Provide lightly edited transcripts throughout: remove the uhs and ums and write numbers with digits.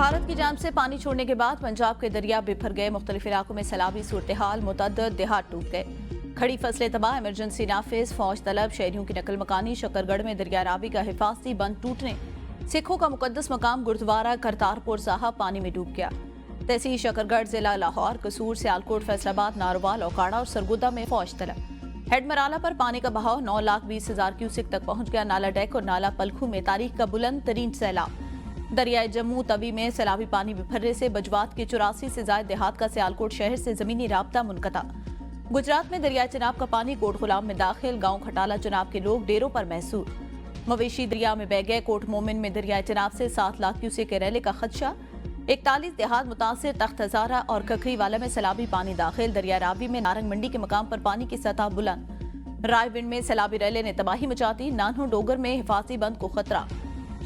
भारत की जानिब से पानी छोड़ने के बाद पंजाब के दरिया बिफर गए। मुख्तलिफ इलाकों में सैलाबी सूरत हाल, मुतअद्दिद देहात टूट गए। खड़ी फसलें तबाह, इमरजेंसी नाफिज, फौज तलब, शहरियों की नकल मकानी। शकरगढ़ में दरिया रावी का हिफाजती बंद टूटने, सिखों का मुकद्दस मकाम गुरुद्वारा करतारपुर साहब पानी में डूब गया। तहसील शकरगढ़, जिला लाहौर, कसूर, सियालकोट, फैसलाबाद, नारोवाल, ओकाड़ा और सरगोदा में फौज तलब। हेड मराला पर पानी का बहाव 9,20,000 क्यूसिक तक पहुंच गया। नाला डेक और नाला पलखू में तारीख का बुलंद तरीन सैलाब। दरियाए जम्मू तवी में सैलाबी पानी बिफरने से बजवात के 84 से ज्यादा देहात का सियालकोट शहर से जमीनी राब्ता मुनक़ता। गुजरात में दरियाए चनाब का पानी कोट गुलाम में दाखिल। गांव खटाला चनाब के लोग डेरों पर महसूर। मवेशी दरिया में बह गए। कोट मोमिन में दरियाए चनाब से 7 लाख क्यूसेक के रैले का खदशा। 41 देहात मुतासिर। तख्त हजारा और ककरीवाला में सैलाबी पानी दाखिल। दरिया रावी में नारंग मंडी के मकाम पर पानी की सतह बुलंद। रायविंड में सैलाबी रैले ने तबाही मचा दी। नानो डोगर में हिफाजती बंद को खतरा।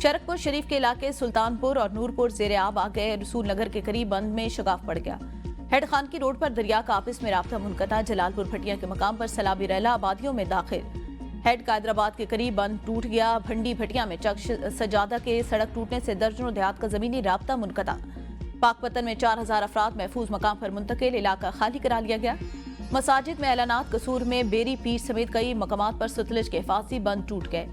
शरकपुर शरीफ के इलाके सुल्तानपुर और नूरपुर ज़ेरे आब आ गए। रसूल नगर के करीब बंद में शगाफ पड़ गया। हेड खान की रोड पर दरिया का आपस में राब्ता मुनक़ता। जलालपुर भटिया के मकाम पर सैलाबी रैला आबादियों में दाखिल। हेड कायदराबाद के करीब बंद टूट गया। भंडी भटिया में चक सजादा के सड़क टूटने से दर्जनों देहात का जमीनी राब्ता मुनक़ता। पाकपतन में 4,000 अफराद महफूज मकाम पर मुंतकिल। इलाका खाली करा लिया गया। मसाजिद में ऐलानात। कसूर में बेरी पीर समेत कई मकामात पर सतलज के हिफाजती बंद टूट गए।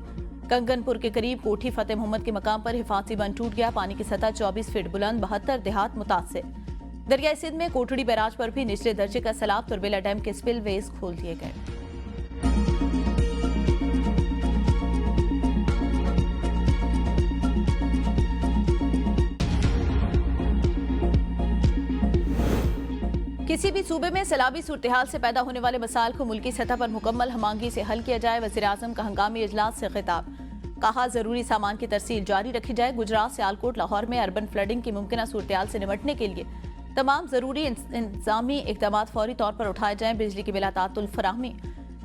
कंगनपुर के करीब कोठी फतेह मोहम्मद के मकाम पर हिफाजती बंद टूट गया। पानी की सतह 24 फीट बुलंद। 72 देहात मुतासिर। दरियाई सिंध में कोठड़ी बैराज पर भी निचले दर्जे का सैलाब। तुरबेला डैम के स्पिलवेज खोल दिए गए। किसी भी सूबे में सैलाबी सूरत से पैदा होने वाले मसाइल को मुल्की सतह पर मुकम्मल हमांगी से हल किया जाए। वज़ीर आज़म का हंगामी इजलास से खिताब। कहा, जरूरी सामान की तरसील जारी रखी जाए। गुजरात, सियालकोट, लाहौर में अर्बन फ्लडिंग की मुमकिन सूरत से निपटने के लिए तमाम जरूरी इंतजामी इकदाम फौरी तौर पर उठाए जाएं। बिजली की बिला तातुल फराहमी,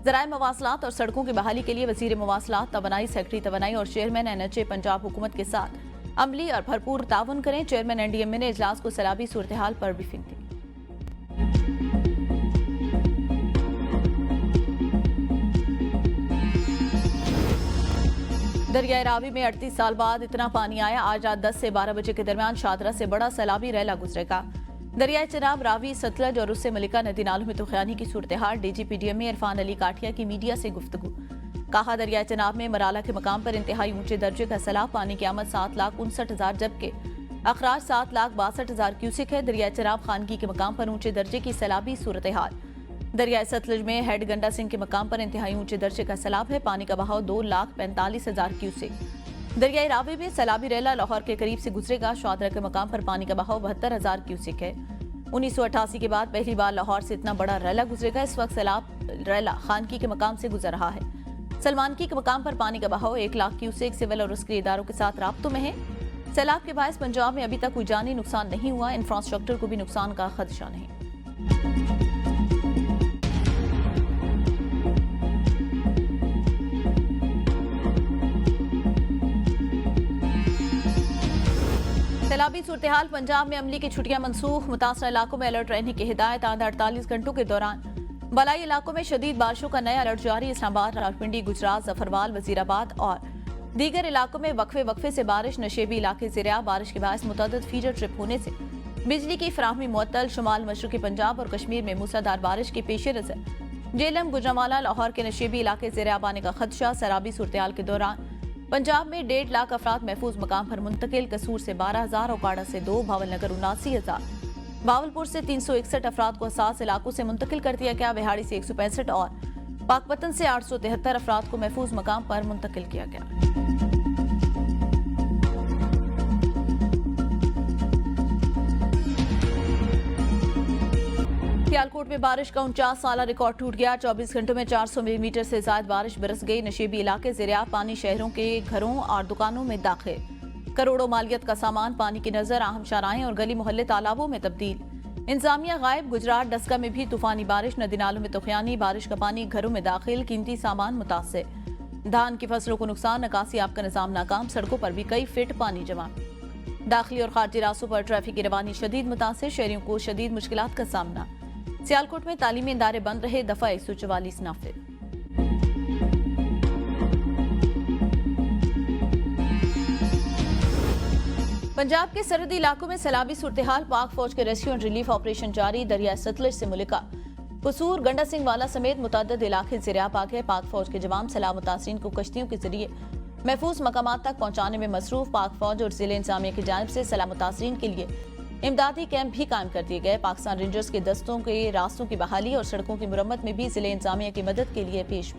ज़राए मवासलात और सड़कों की बहाली के लिए वज़ीर मवासलात, तवानाई, सेक्रेटरी तवानाई और चेयरमैन NHA पंजाब हुकूमत के साथ अमली और भरपूर ताउन करें। चेयरमैन NDMA ने इजलास को सैलाबी सूरत हाल पर ब्रीफिंग दी। दरियाए रावी में 38 साल बाद इतना पानी आया। आज रात 10 से 12 बजे के दरमियान शादरा से बड़ा सैलाबी रैला गुजरेगा। दरियाए चनाब, रावी, सतलज और उससे मलिका नदी नालों में तुगयानी की सूरत हाल। DGP DMA इरफान अली काठिया की मीडिया से गुफ्तगू। कहा, दरियाए चनाब में मराला के मकाम पर इंतहाई ऊंचे दर्जे का सैलाब। पानी की आमद 7,59,000 जबकि अखराज 7,62,000 क्यूसिक है। दरियाए चनाब खानगी के मकाम पर ऊंचे दर्जे की सैलाबी सूरत हाल। दरियाए सतलज में हेड गंडा सिंह के मकाम पर इंतहाई ऊंचे दर्जे का सैलाब है। पानी का बहाव 2,45,000 क्यूसिक। दरियाई रावी में सैलाबी रैला लाहौर के करीब से गुजरेगा। शादरा के मकाम पर पानी का बहाव 72,000 क्यूसिक है। 1988 के बाद पहली बार लाहौर से इतना बड़ा रैला गुजरेगा। इस वक्त सैलाब रैला खानकी के मकाम से गुजर रहा है। सलमानकी के मकाम पर पानी का बहाव 1 लाख क्यूसिक। सिविल और उसके इदारों के साथ राब्तों में है। सैलाब के बायस पंजाब में अभी तक कोई जानी नुकसान नहीं हुआ। इंफ्रास्ट्रक्चर को भी नुकसान का खदशा नहीं। सैलाबी सूरत हाल। पंजाब में अमली की छुट्टियां मनसूख। मुतासर इलाकों में अलर्ट रहने की हिदायत। आधा 48 घंटों के दौरान बलाई इलाकों में शदीद बारिशों का नया अलर्ट जारी। इस्लामाबाद, रावलपिंडी, गुजरात, जफरवाल, वजीराबाद और दीगर इलाकों में वक्फे वक्फे से बारिश। नशेबी इलाके ज़ेरे बारिश के बायस मुतअद्दिद फीडर ट्रिप होने से बिजली की फराहमी मुअत्तल। शुमाल मशरक़ी पंजाब और कश्मीर में मूसलाधार बारिश के पेश नज़र जेलम, गुजरांवाला, लाहौर के नशेबी इलाके ज़ेरे आब आने का खदशा। सैलाबी सूरत हाल के दौरान पंजाब में 1.5 लाख अफराद महफूज मकाम पर मुंतकिल। कसूर से 12,000, ओकाड़ा से 2, भावलनगर 79,000, बावलपुर से 361 अफराद को हसास इलाकों से मुंतकिल कर दिया गया। बिहाड़ी से 165 और पाकपतन से 873 अफराद को महफूज मकाम पर मुंतकिल किया गया। सियालकोट में बारिश का 49 साला रिकॉर्ड टूट गया। 24 घंटों में 400 मिलीमीटर से ज्यादा बारिश बरस गई। नशेबी इलाके ज़ेरे-आब पानी शहरों के घरों और दुकानों में दाखिल। करोड़ों मालियत का सामान पानी की नजर। अहम शाराएं और गली मोहल्ले तालाबों में तब्दील। इंतजामिया गायब। गुजरात डस्का में भी तूफानी बारिश। नदी नालों में तुगयानी। बारिश का पानी घरों में दाखिल। कीमती सामान मुतासिर। धान की फसलों को नुकसान। निकासी आपका निजाम नाकाम। सड़कों पर भी कई फीट पानी जमा। दाखिली और खारजी रास्तों पर ट्रैफिक की रवानी शदीद मुतासिर। शहरियों को शदीद मुश्किलात का सामना। सियालकोट में तालीमी इदारे बंद रहे। दफा 144 नाफिज। पंजाब के सरहदी इलाकों में सैलाबी सूरत-ए-हाल, पाक फौज के रेस्क्यू एंड रिलीफ ऑपरेशन जारी। दरिया सतलज से मुलिका, कसूर, गंडा सिंह वाला समेत मुतअद्दिद इलाके ज़ेर-आब आ गए। पाक फौज के जवान सैलाब मुतासरीन को कश्तियों के जरिए महफूज मकामात तक पहुंचाने में मसरूफ। पाक फौज और जिले इंतजामिया की जानिब से सैलाब मुतासरीन के लिए इमदादी कैंप भी कायम कर दिए गए। पाकिस्तान रेंजर्स के दस्तों के रास्तों की बहाली और सड़कों की मुरम्मत में भी जिले इंतजामिया की मदद के लिए पेश।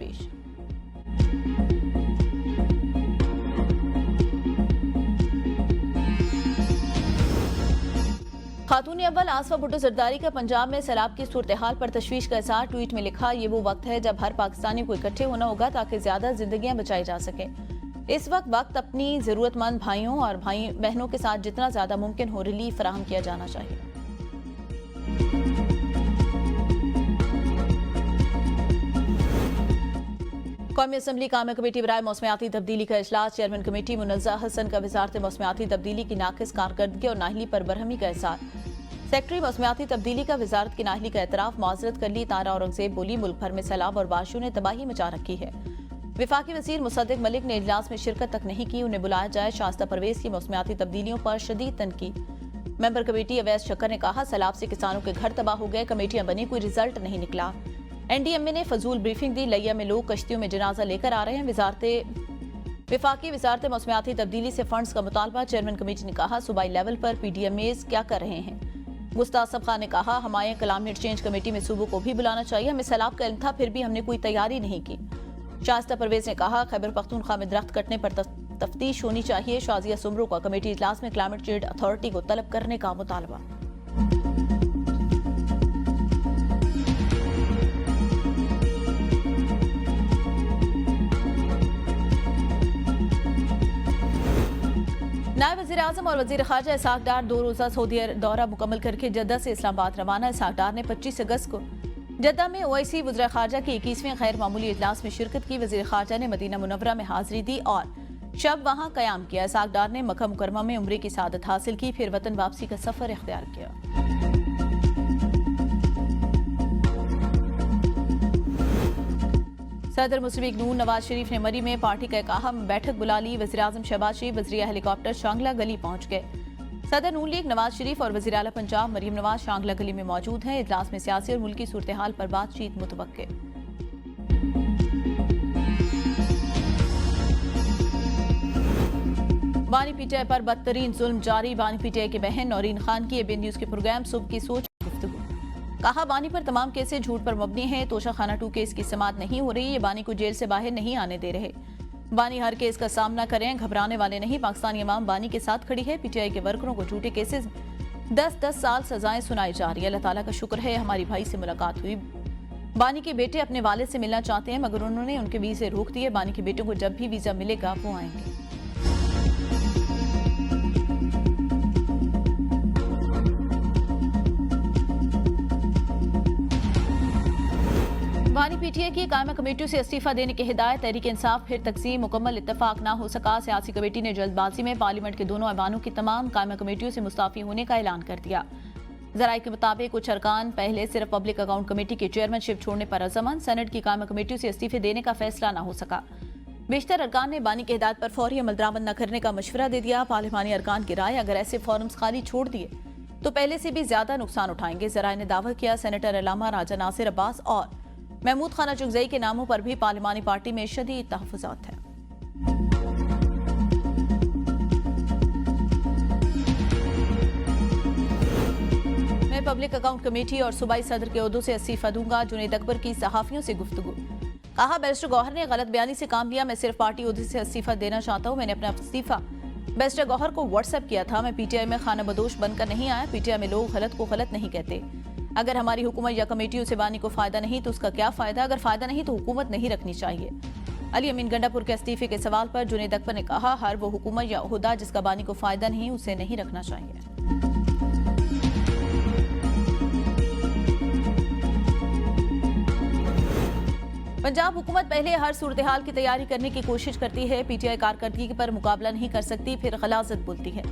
खातून अव्वल आसफा भुट्टो जरदारी का पंजाब में सैलाब की सूरत-ए-हाल पर तशवीश का इज़हार। ट्वीट में लिखा, ये वो वक्त है जब हर पाकिस्तानी को इकट्ठे होना होगा ताकि ज्यादा जिंदगियां बचाई जा सकें। इस वक्त अपनी जरूरतमंद भाइयों और भाई बहनों के साथ जितना ज्यादा मुमकिन हो रिलीफ फराहम किया जाना चाहिए। कौमी असम्बली कामी कमेटी बराए मौसमियाती तब्दीली का इजलास। चेयरमैन कमेटी मुनज़्ज़ा हसन का वजारत मौसमियाती तब्दीली की नाकिस कारकर्दगी और नाहली पर बरहमी का एहसास। सेक्रेटरी मौसमियाती तब्दीली का वजारत की नाहली का एतराफ। माजरत कर ली तारा औरंगजेब बोली, मुल्क भर में सैलाब और बारिशों ने तबाही मचा रखी है। विफाकी वजीर मुसद्दिक मलिक ने इजलास में शिरकत तक नहीं की, उन्हें बुलाया जाए। शाइस्ता परवेज की मौसमियाती तब्दीलियों पर शदीद तनकीद। मेंबर कमेटी अवैस शक्कर ने कहा, सैलाब से किसानों के घर तबाह हो गए, कमेटियां बनी, कोई रिजल्ट नहीं निकला। एनडीएमए ने फजूल ब्रीफिंग दी, लिया में लोग कश्तियों में जनाजा लेकर आ रहे हैं। विफाकी वजारत मौसमियाती तब्दीली से फंड्स का मुतालबा। चेयरमैन कमेटी ने कहा, सूबाई लेवल पर पीडीएमएस क्या कर रहे हैं। गुस्ताद सब खान ने कहा, हमारे क्लाइमेट चेंज कमेटी में सूबों को भी बुलाना चाहिए, हमें सैलाब का इल्म था फिर भी हमने कोई तैयारी नहीं की। शाइस्ता परवेज ने कहा, खैबर पख्तूनख्वा में दरख्त कटने पर तफ्तीश होनी चाहिए। शाजिया सुमरू का कमेटी इजलास में क्लाइमेट चेंज अथॉरिटी को तलब करने का मुतालबा। नायब वज़ीर आज़म और वज़ीर ख़ारजा इसहाक़ डार 2 रोज़ा सऊदी दौरा मुकम्मल करके जद्दा से इस्लामाबाद रवाना। इसहाक़ डार ने 25 अगस्त को जद्दा में ओआईसी वज़ीर ख़ारजा की 21वें गैर मामूली इजलास में शिरकत की। वज़ीर ख़ारजा ने मदीना मुनव्वरा में हाजिरी दी और शब वहाँ क़याम किया। इसहाक़ डार ने मक्का मुकरमा में उम्रे की सआदत हासिल की, फिर वतन वापसी का सफ़र इख्तियार किया। सदर मुस्लिम लीग नून नवाज शरीफ ने मरी में पार्टी का एक अहम बैठक बुला ली। वज़ीर आज़म शहबाज शरीफ वज़ीर हेलीकॉप्टर शांगला गली पहुंच गए। सदर नून लीग नवाज शरीफ और वज़ीर आला पंजाब मरीम नवाज शांगला गली में मौजूद हैं। इजलास में सियासी और मुल्की सूरत हाल पर बातचीत मुतवक्के। बानी पीटीआई पर बदतरीन जुल्म जारी। बानी पीटीआई की बहन नौरीन खान की एबीएन न्यूज के प्रोग्राम सुबह की सोच गुफ्तगू। कहा, बानी पर तमाम केसेस झूठ पर मबनी है। तोशा खाना 2 केस की समाअत नहीं हो रही, ये बानी को जेल से बाहर नहीं आने दे रहे। बानी हर केस का सामना करें, घबराने वाले नहीं। पाकिस्तानी अवाम बानी के साथ खड़ी है। पीटीआई के वर्करों को झूठे केसेस 10-10 साल सजाएं सुनाई जा रही है। अल्लाह ताला का शुक्र है हमारी भाई से मुलाकात हुई। बानी के बेटे अपने वालिद से मिलना चाहते हैं मगर उन्होंने उनके वीजे रोक दिए। बानी के बेटों को जब भी वीजा मिलेगा वो आएंगे। बानी पीटीआई की कायमा कमेटियों से इस्तीफा देने की हिदायत। तहरीक इंसाफ फिर तकसीम मुकम्मल इत्तेफाक ना हो सका। सियासी कमेटी ने जल्दबाजी में पार्लियामेंट के दोनों ऐवानों की तमाम कायमा कमेटियों से मुस्ताफी होने का ऐलान कर दिया। जराये के मुताबिक कुछ अरकान पहले सिर्फ पब्लिक अकाउंट कमेटी की चेयरमैनशिप छोड़ने पर अज़मन। सेनेट की कायमा कमेटियों से इस्तीफे देने का फैसला ना हो सका। बेशतर अरकान ने बानी की हिदायत पर फौरी अमल दरामद न करने का मशवरा दे दिया। पार्लिमानी अरकान की राय, अगर ऐसे फॉर्म्स खाली छोड़ दिए तो पहले से भी ज्यादा नुकसान उठाएंगे। जराये ने दावा किया, सेनेटर अलामा राजा नासिर अब्बास और महमूद खाना चुगजई के नामों पर भी पार्लिमानी पार्टी में शदीद तहफ़्फ़ुज़ात हैं। मैं पब्लिक अकाउंट कमेटी और सूबाई सदर के ओहदों से इस्तीफा दूंगा। जुनैद अकबर की सहाफ़ियों से गुफ्तगू। कहा, बैरिस्टर गौहर ने गलत बयानी से काम लिया, मैं सिर्फ पार्टी ओहदे से इस्तीफा देना चाहता हूँ। मैंने अपना इस्तीफा बैरिस्टर गौहर को व्हाट्सएप किया था। मैं पीटीआई में खाना बदोश बनकर नहीं आया। पीटीआई में लोग गलत को गलत नहीं कहते। अगर हमारी हुकूमत या कमेटियों से बानी को फायदा नहीं तो उसका क्या फायदा। अगर फायदा नहीं तो हुकूमत नहीं रखनी चाहिए। अली अमीन गंडापुर के इस्तीफे के सवाल पर जुनैद अकबर ने कहा, हर वो हुकूमत या ओहदा जिसका बानी को फायदा नहीं उसे नहीं रखना चाहिए। पंजाब हुकूमत पहले हर सूरत हाल की तैयारी करने की कोशिश करती है। पीटीआई कारकर्दगी पर मुकाबला नहीं कर सकती, फिर गलाजत बोलती है।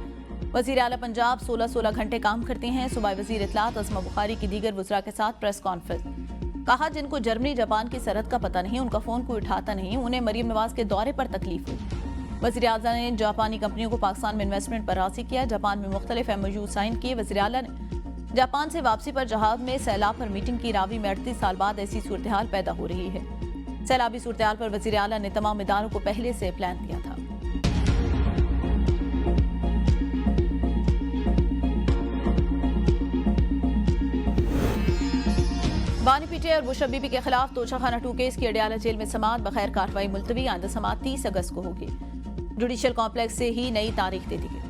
वज़ीर आला पंजाब 16-16 घंटे काम करते हैं। सूबाई वज़ीर इत्तलात अज़मा बुखारी की दीगर वज़रा के साथ प्रेस कॉन्फ्रेंस। कहा, जिनको जर्मनी जापान की सरहद का पता नहीं, उनका फोन कोई उठाता नहीं, उन्हें मरीम नवाज के दौरे पर तकलीफ हुई। वज़ीर-ए-आज़म ने जापानी कंपनियों को पाकिस्तान में इन्वेस्टमेंट पर राज़ी किया। जापान में मुख्तलिफ MOU साइन किए। वज़ीर-ए-आला ने जापान से वापसी पर जहाज में सैलाब पर मीटिंग की। रावी में 38 साल बाद ऐसी सूरत हाल पैदा हो रही है। सैलाबी सूरत हाल पर वज़ीर-ए-आला ने तमाम इदारों को पहले से प्लान दिया था। बानी पीटे और बुशरा बीबी के खिलाफ तोशाखाना 2 केस की अडियाला जेल में समाअत बगैर कार्रवाई मुलतवी। आइंदा समाअत 30 अगस्त को होगी। जुडिशल कॉम्प्लेक्स से ही नई तारीख दे दी गई।